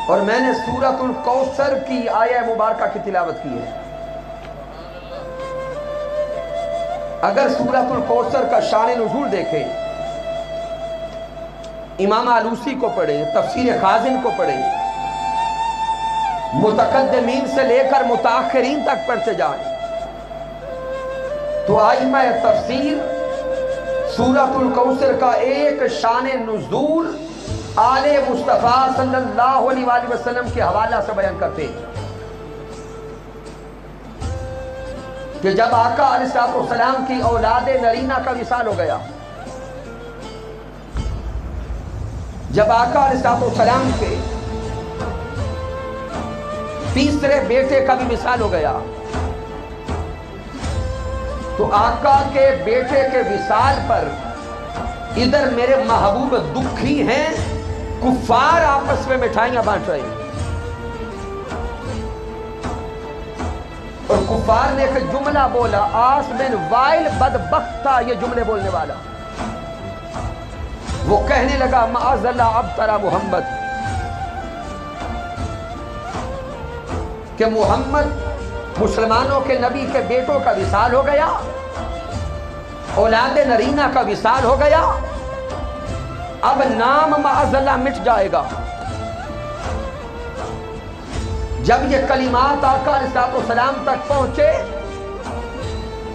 اور میں نے سورۃ الکوثر کی آیہ مبارکہ کی تلاوت کی ہے. اگر سورۃ الکوثر کا شان نزول دیکھیں، امام آلوسی کو پڑھیں، تفسیر خازن کو پڑھیں، متقدمین سے لے کر متاخرین تک پڑھتے جائیں، تو ائمہ تفسیر سورۃ الکوثر کا ایک شان نزول آل مصطفیٰ صلی اللہ علیہ وآلہ وسلم کے حوالہ سے بیان کرتے ہیں کہ جب آقا علیہ السلام کی اولاد نرینہ کا وصال ہو گیا، جب آقا علیہ السلام کے تیسرے بیٹے کا بھی وصال ہو گیا، تو آقا کے بیٹے کے وصال پر ادھر میرے محبوب دکھی ہیں، کفار آپس میں مٹھائیاں بانٹ رہے ہیں. اور کفار نے ایک جملہ بولا، آس بن وائل بدبخت تھا یہ جملے بولنے والا. وہ کہنے لگا معاذ اللہ ابترا محمد، کہ محمد مسلمانوں کے نبی کے بیٹوں کا وصال ہو گیا، اولاد نرینہ کا وصال ہو گیا، اب نام معاذ اللہ مٹ جائے گا. جب یہ کلمات آقا علیہ السلام تک پہنچے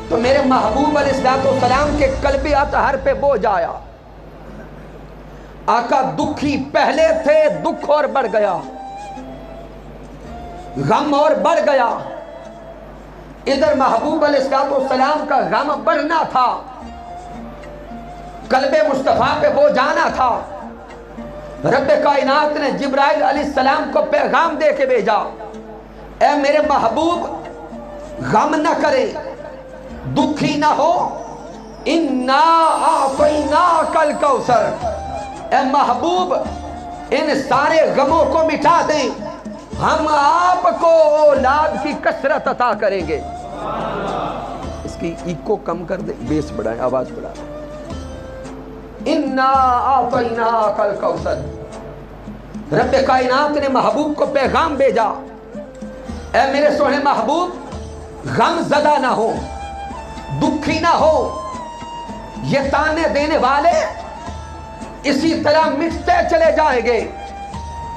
تو میرے محبوب علیہ السلام کے قلب اطہر پہ بوجھ آیا. آقا دکھی پہلے تھے، دکھ اور بڑھ گیا، غم اور بڑھ گیا. ادھر محبوب علیہ السلام کا غم بڑھنا تھا، قلب مصطفیٰ پہ بوجھ آنا تھا. رب کائنات نے جبرائیل علیہ السلام کو پیغام دے کے بھیجا، اے میرے محبوب غم نہ کرے، دکھی نہ ہو، انا اعطیناک الکوثر. اے محبوب ان سارے غموں کو مٹا دیں، ہم آپ کو اولاد کی کثرت عطا کریں گے. اس کی ایکو کم کر دیں، بیس بڑھائیں، آواز بڑھائیں. انا اعطیناک الکوثر. رب کائنات نے محبوب کو پیغام بھیجا، اے میرے سونے محبوب غم زدہ نہ ہو، دکھی نہ ہو. یہ تانے دینے والے اسی طرح مٹتے چلے جائیں گے،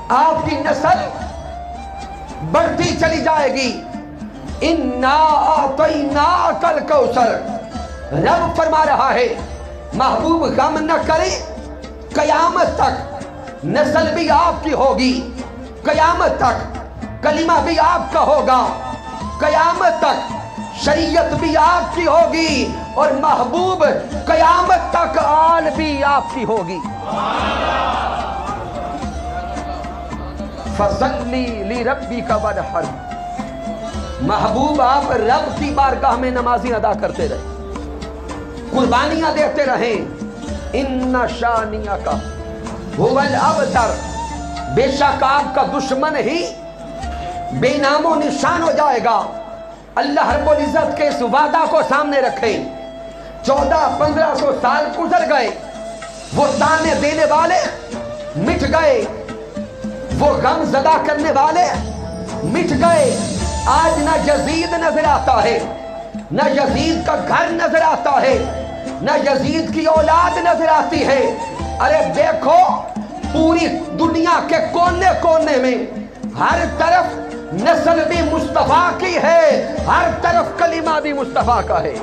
آپ کی نسل بڑھتی چلی جائے گی. انا اعطیناک الکوثر. رب فرما رہا ہے محبوب غم نہ کریں، قیامت تک نسل بھی آپ کی ہوگی، قیامت تک کلمہ بھی آپ کا ہوگا، قیامت تک شریعت بھی آپ کی ہوگی، اور محبوب قیامت تک آل بھی آپ کی ہوگی. فَصَلِّ لِرَبِّكَ وَانْحَرْ. محبوب آپ رب کی بارگاہ میں نمازیں ادا کرتے رہے، قربانیاں دیتے رہیں. اِنَّ شَانِئَكَ هُوَ الْأَبْتَرُ. بے شک آپ کا دشمن ہی بے نام و نشان ہو جائے گا. اللہ رب العزت کے اس وعدہ کو سامنے رکھیں. 1400-1500 سال گزر گئے، وہ تانے دینے والے مٹ گئے، وہ غم زدہ کرنے والے مٹ گئے. آج نہ یزید نظر آتا ہے، نہ یزید کا گھر نظر آتا ہے، نہ یزید کی اولاد نظر آتی ہے. ارے دیکھو پوری دنیا کے کونے کونے میں ہر طرف نسل بھی مصطفیٰ کی ہے، ہر طرف کلمہ بھی مصطفیٰ کا ہے.